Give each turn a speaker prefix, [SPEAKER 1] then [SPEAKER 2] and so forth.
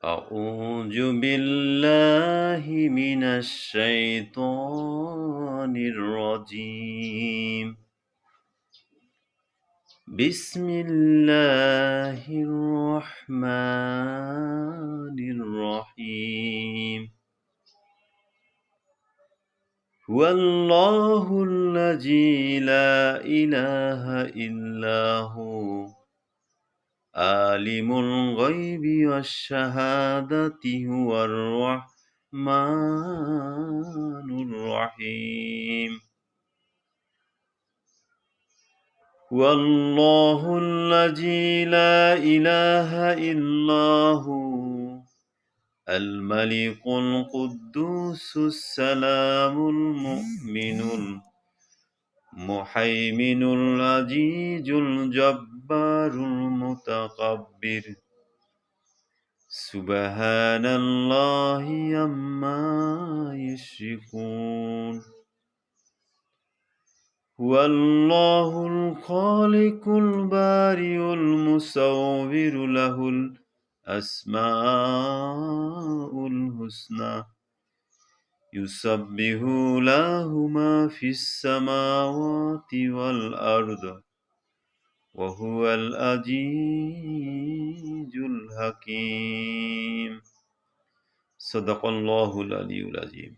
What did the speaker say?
[SPEAKER 1] أعوذ بالله من الشيطان الرجيم بسم الله الرحمن الرحيم هو الله الذي لا إله إلا هو عالم الغيب والشهادة هو الرحمن الرحيم هو الله الذي لا إله إلا هو الملك القدوس السلام المؤمن المهيمن العزيز الجبار المتكبر سبحان الله عما يشركون هو الله الخالق البارئ المصور له الأسماء الحسنى يسبح له ما في السماوات والأرض وهو العزيز الحكيم صدق الله العلي العظيم.